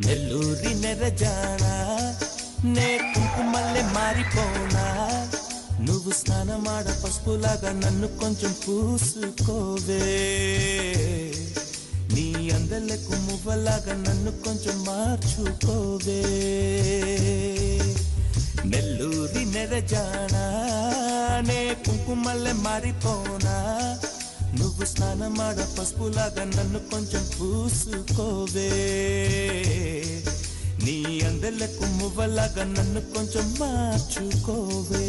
నెల్లూరి నెరజానా నే కుంకుమల్లె మారిపోనా నువ్వు స్నానమాడ పసుపులాగా నన్ను కొంచెం పూసుకోవే నీ అందలకు మువ్వలాగా నన్ను కొంచెం మార్చుకోవే నెల్లూరి నెరజానా నే కుంకుమల్లె మారిపోనా నువ్వు స్నానమాడ పసుపులాగా నన్ను కొంచెం పూసుకోవే నీ అందలకు మువ్వలాగా నన్ను కొంచెం మార్చుకోవే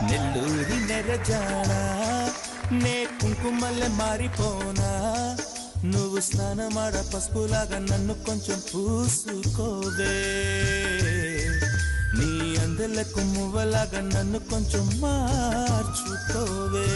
నెల్లూరి నెరజానా నే కుంకుమల్లె మారిపోనా నువ్వు స్నానమాడ పసుపులాగా నన్ను కొంచెం పూసుకోవే నీ అందలకు మువ్వలాగా నన్ను కొంచెం మార్చుకోవే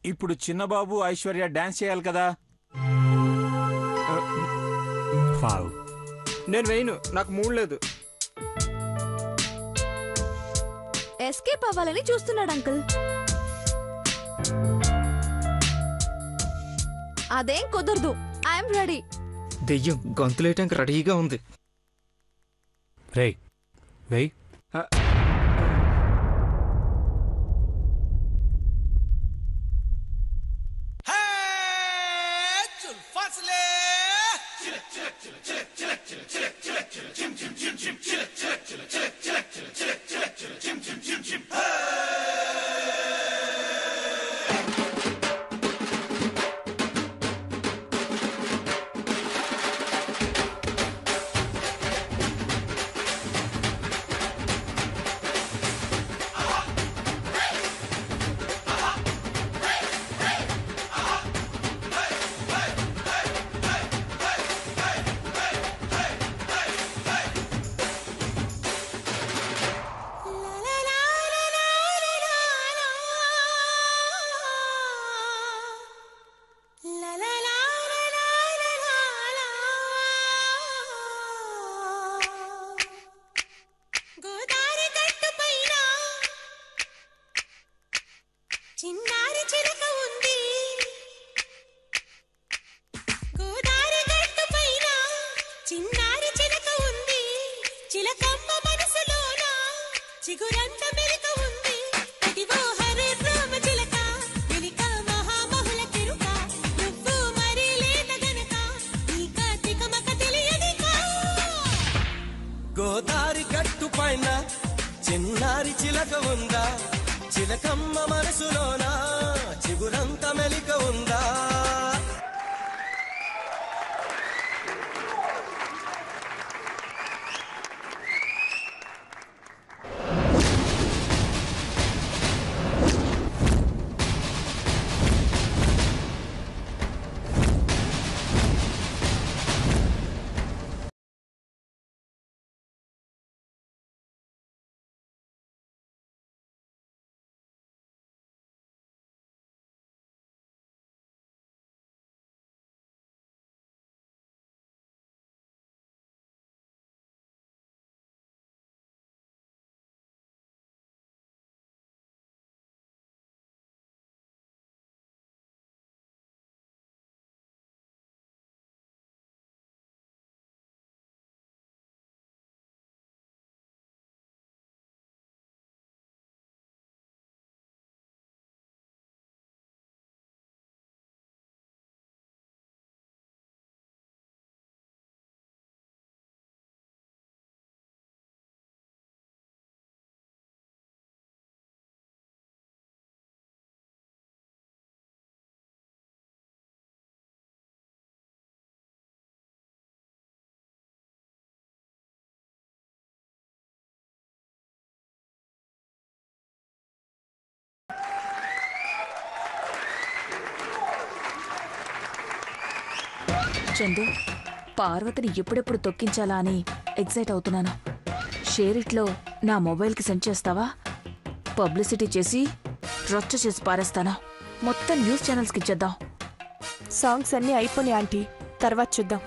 ఇప్పుడు చిన్నబాబు ఐశ్వర్య డాన్స్ చేయాలి కదా. నేను వేయను, నాకు మూడ్ లేదు. ఎస్కేప్ అవ్వాలని చూస్తున్నాడు అంకుల్. అదేం కుదరదు. I'm ready. దెయ్యం గొంతులేయటానికి రెడీగా ఉంది. రేయ్ వెయ్. చిన్నారి చిలక ఉంది గోదారి గట్టు పైన, చిన్నారి చిలక ఉంది, చిలకమ్మ మనసులోన చిగురంత మెలిక ఉంది. అదిగో హరే రామ చిలక వెలిక మహామహుల కెరుక, నువ్వు మరి లేత గనక నీక తికమక తెలియదిక. గోదారి గట్టు పైన చిన్నారి చిలక ఉందా, చిలకమ్మ మనసులోనా చిగురంత మెలిక ఉందా. చందు, పార్వతిని ఎప్పుడెప్పుడు తొక్కించాలా అని ఎగ్జైట్ అవుతున్నాను. షేరిట్లో నా మొబైల్కి సెండ్ చేస్తావా? పబ్లిసిటీ చేసి రచ్చ చేసి పారేస్తాను. మొత్తం న్యూస్ ఛానల్స్కి ఇచ్చేద్దాం. సాంగ్స్ అన్నీ అయిపోయినాయి ఆంటీ, తర్వాత చూద్దాం.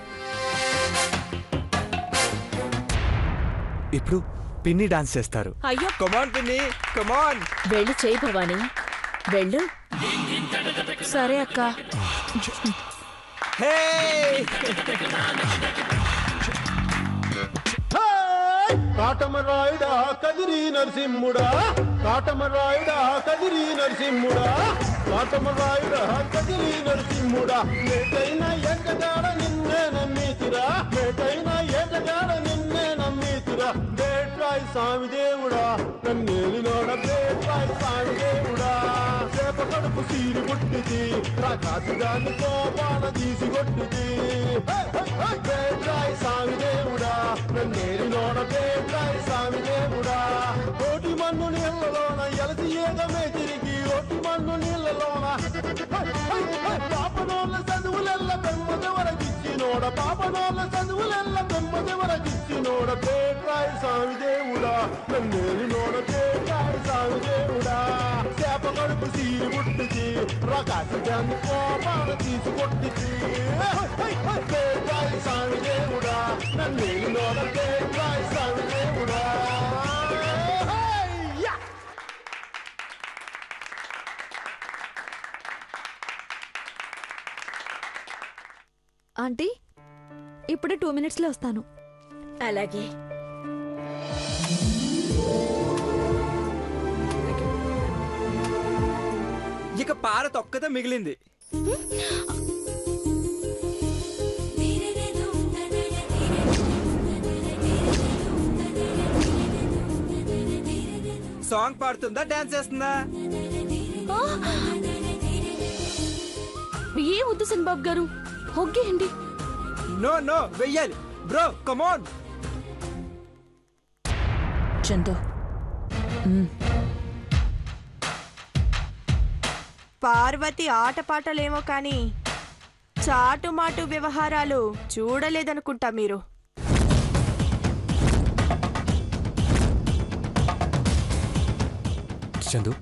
ఇప్పుడు పిన్ని డాన్స్ చేస్తారు. అయ్యో, కమాన్ పిన్ని, కమాన్. వెళ్ళి చేయి భవాని, వెళ్ళు. సరే అక్క. హే కాటమరాయుడా కదిరి నరసింహుడా, కాటమరాయుడా కదిరి నరసింహుడా, కాటమరాయుడా కదిరి నరసింహుడా, మేటైన ఎక్కడాడ నిన్నే నమ్మితిరా, మేటైన ఎక్కడాడ నిన్నే నమ్మితిరా, బేట్రాయి స్వామి దేవుడా నన్నేలినోడ, బేట్రాయి స్వామి దేవుడా, చేప కడుపు సీరి కొట్టిది, రాకాసుదాన్ని కోపాన తీసి కొట్టిది, బేట్రాయి స్వామి దేవుడా నన్నేలినోడ, బేట్రాయి స్వామి దేవుడా, కోటి మన్ను నీళ్లలోన ఎలసి ఏగమే తిరిగి, ఓటి మన్ను నీళ్లలోన పాపనోళ్ళ చదువులెల్ల బెమ్మదెవరకిచ్చినోడ, పాపనోళ్ళ చదువులెల్ల బెమ్మదెవరకిచ్చినోడ, బేట్రాయి స్వామి దేవుడా నన్నేలినోడ, బేట్రాయి స్వామి దేవుడా, చేప కడుపు సీరి పుట్టింది, రకాసుదాన్ని కోపాన తీసి కొట్టింది, బేట్రాయి స్వామి దేవుడా నన్నేలినోడ, బేట్రాయి స్వామి దేవుడా. ఆంటీ ఇప్పుడే 2 minutesలో వస్తాను. అలాగే. ఇక పార తొక్కతే మిగిలింది. సాంగ్ పాడుతుందా డాన్స్ చేస్తుందా? ఏ వద్దు బాబు గారు, హొగ్గేయండి. నో నో వెయ్యాలి బ్రో, కమోన్. చందు పార్వతి ఆటపాటలేమో కానీ చాటుమాటు వ్యవహారాలు చూడలేదనుకుంటా మీరు. Chandu,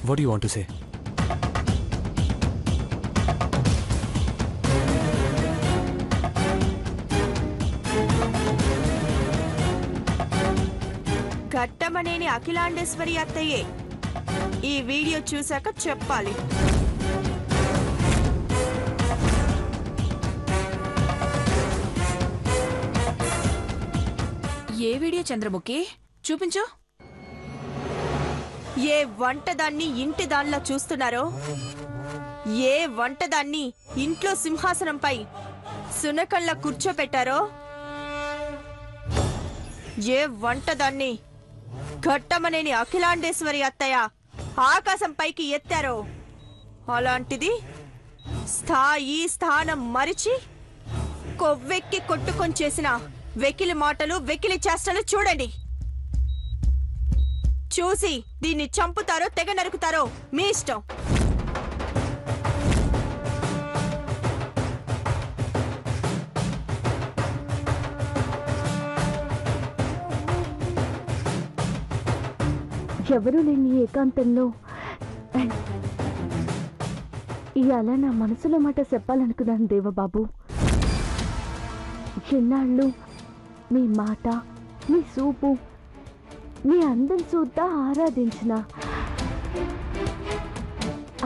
what you want to say? Ghattamaneni Akhilandeswari అత్తయ్యే ఈ వీడియో చూశాక చెప్పాలి. ఏ వీడియో చంద్రముఖి? చూపించు. ఏ వంటదాన్ని ఇంటి దానిలా చూస్తున్నారో, ఏ వంటదాన్ని ఇంట్లో సింహాసనంపై సునకంలా కూర్చోపెట్టారో, ఏ వంటదాన్ని ఘట్టమనేని అఖిలాండేశ్వరి అత్తయ్య ఆకాశంపైకి ఎత్తారో, అలాంటిది స్థాయి స్థానం మరిచి కొవ్వెక్కి కొట్టుకొని చేసిన వెకిలి మాటలు వెకిలి చేష్టలు చూడండి. చూసి దీన్ని చంపుతారో తెగ నరుకుతారో మీ ఇష్టం. ఎవరు లేని ఏకాంతంలో ఇవాళ నా మనసులో మాట చెప్పాలనుకున్నాను దేవబాబు. చిన్నాళ్ళు మీ మాట, మీ సూపు, మీ అందం చూద్దా ఆరాధించిన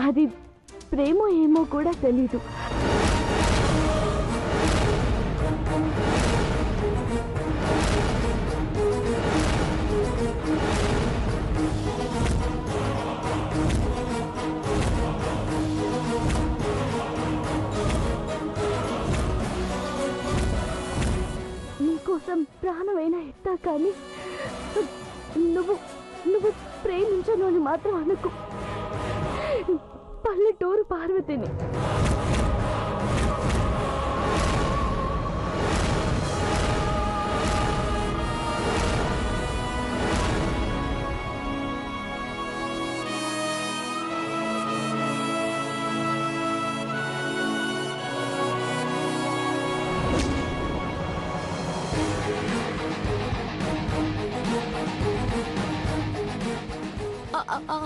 అది ప్రేమ ఏమో కూడా తెలీదు. నీకోసం ప్రాణమైనా ఇస్తా, కానీ నువ్వు నువ్వు ప్రేమించను అని మాత్రం అనుకో. పల్లెటూరు పార్వతిని.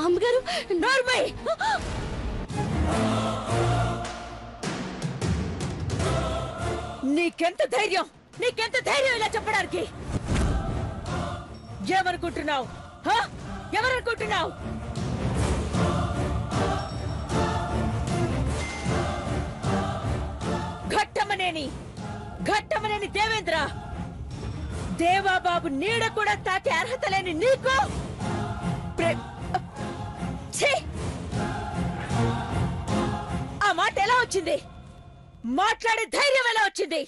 అమ్మగారు, నోర్మై! నీకెంత ధైర్యం ఇలా చెప్పడానికి? ఏమనుకుంటున్నావు? ఎవరనుకుంటున్నావు? ఘట్టమనేని దేవేంద్ర, దేవాబాబు నీడ కూడా తాకే అర్హత లేని నీకు ఆ మాట ఎలా వచ్చింది? మాట్లాడే ధైర్యం ఎలా వచ్చింది?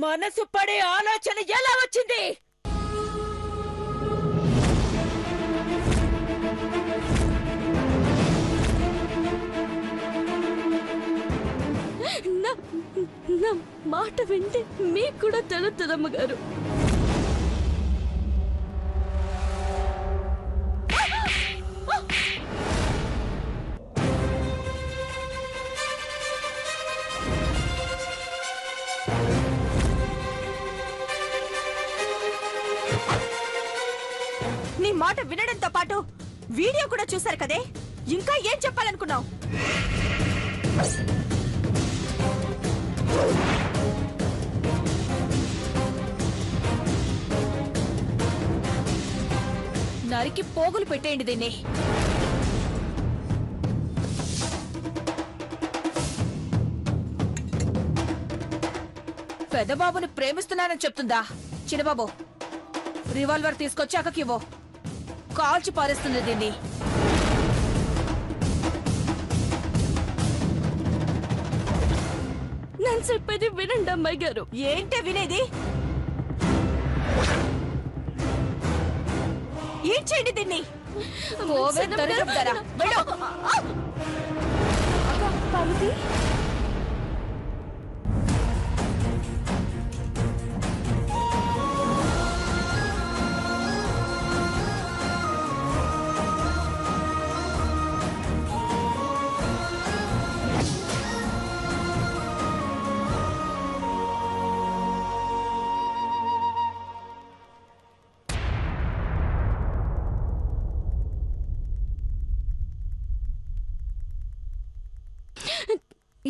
మనసు పడే ఆలోచన ఎలా వచ్చింది? నా మాట వింటే మీకు కూడా తెలుస్తుందమ్మగారు. నీ మాట వినడంతో పాటు వీడియో కూడా చూశారు కదే, ఇంకా ఏం చెప్పాలనుకున్నావు? నరికి పోగులు పెట్టేయండి దీన్ని. పెదబాబుని ప్రేమిస్తున్నానని చెప్తుందా? చిన్నబాబు, రివాల్వర్ తీసుకొచ్చి అక్కకివ్వు. కాల్చి పారేస్తుంది దీన్ని. నేను చెప్పేది వినండి అమ్మాయి గారు. ఏంటే వినేది? ఏం చేయండి దీన్ని? ఓవే దరిద్రపుతారా? వెళ్ళు. పార్వతి,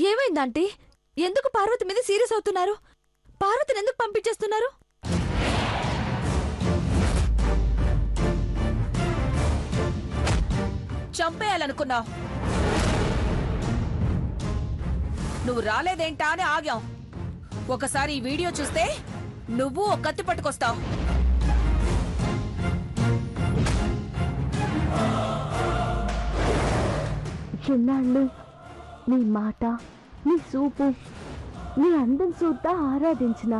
ఏమైందంటే? ఎందుకు పార్వతి మీద సీరియస్ అవుతున్నారు? పార్వతిని ఎందుకు పంపించేస్తున్నారు? చంపేయాలనుకున్నావు. నువ్వు రాలేదేంటా అని ఆగాం. ఒకసారి ఈ వీడియో చూస్తే నువ్వు ఒక కత్తి పట్టుకొస్తావు. చిన్నాళ్ళు నీ మాట, నీ చూపు, నీ అందం చూద్దా ఆరాధించిన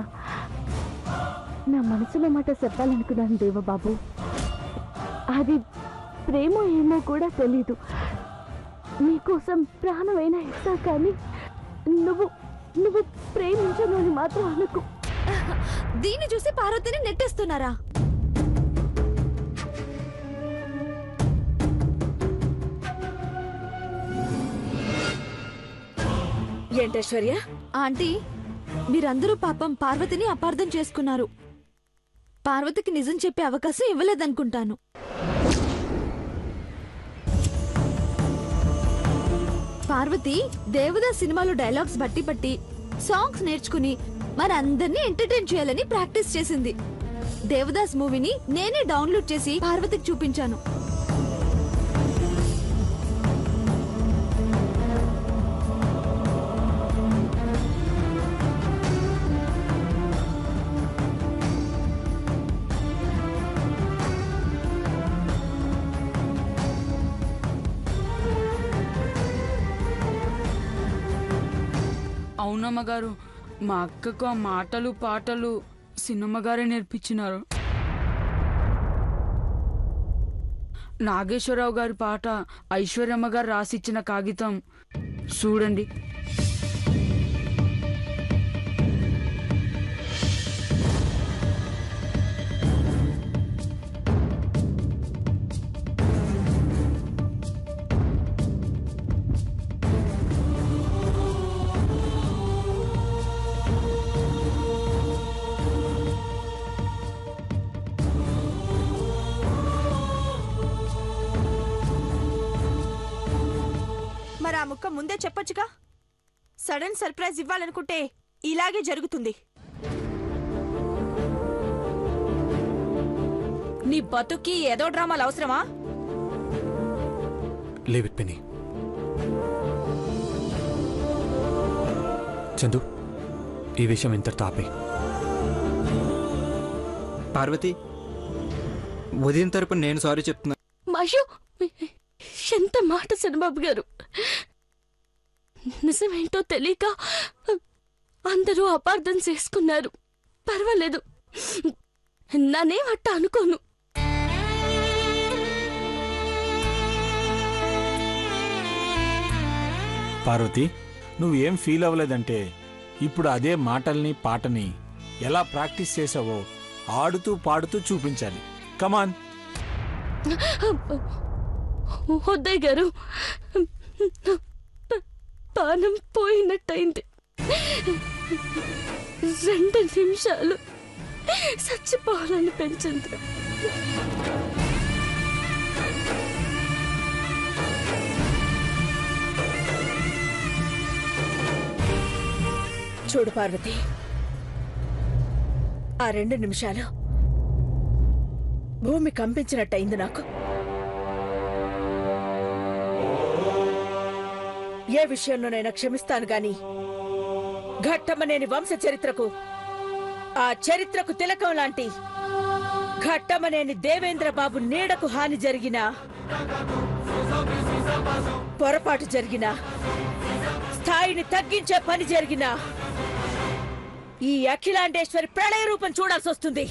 నా మనసులో మాట చెప్పాలనుకున్నాను దేవబాబు. అది ప్రేమ ఏమో కూడా తెలీదు. నీకోసం ప్రాణమైనా ఇస్తా, కానీ నువ్వు నువ్వు ప్రేమించను అని మాత్రం అనుకు. దీన్ని చూసి పార్వతిని నెట్టేస్తున్నారా? ఏంటైశ్వర్య? ఆంటీ, మీరందరూ పాపం పార్వతిని అపార్థం చేసుకున్నారు. పార్వతికి నిజం చెప్పే అవకాశం ఇవ్వలేదనుకుంటాను. పార్వతి దేవదాస్ సినిమాలో డైలాగ్స్ బట్టి పట్టి సాంగ్స్ నేర్చుకుని మనందరినీ ఎంటర్టైన్ చేయాలని ప్రాక్టీస్ చేసింది. దేవదాస్ మూవీని నేనే డౌన్లోడ్ చేసి పార్వతికి చూపించాను. అవునమ్మగారు, మా అక్కకు ఆ మాటలు పాటలు సినిమాగారే నేర్పించినారు. నాగేశ్వరరావు గారి పాట ఐశ్వర్యమ్మ గారు రాసిచ్చిన కాగితం చూడండి. మరి ఆ ముక్క ముందే చెప్పొచ్చుగా. సడన్ సర్ప్రైజ్ ఇవ్వాలనుకుంటే ఇలాగే జరుగుతుంది. నీ బతుక్కి ఏదో డ్రామాలు అవసరమా? లీవ్ ఇట్ పిన్ని. చందు, ఈ విషయం ఇంతటితో ఆపే. పార్వతి, ఉదయం తరపున నేను సారీ చెప్తున్నా. అయ్యో, ఎంత మాట చంద్రబాబు గారు. నిజమేంటో తెలియక అందరూ అపార్థం చేసుకున్నారు. పర్వాలేదు, నన్నేమట్ట అనుకోను. పార్వతి, నువ్వేం ఫీల్ అవ్వలేదంటే ఇప్పుడు అదే మాటల్ని పాటని ఎలా ప్రాక్టీస్ చేసావో ఆడుతూ పాడుతూ చూపించాలి. కమాన్. వద్దయ్య గారు, పానం పోయినట్టయింది. 2 నిమిషాలు చచ్చిపోవాలని పెంచింది. చూడు పార్వతి, ఆ 2 నిమిషాలు భూమి కంపించినట్టయింది నాకు. ఏ విషయంలోనైనా క్షమిస్తాను గాని ఘట్టమనేని వంశ చరిత్రకు ఆ చరిత్రకు తిలకం లాంటి ఘట్టమనేని దేవేంద్ర బాబు నీడకు హాని జరిగినా, పొరపాటు జరిగినా, స్థాయిని తగ్గించే పని జరిగినా ఈ అఖిలాండేశ్వరి ప్రళయ రూపం చూడాల్సి వస్తుంది.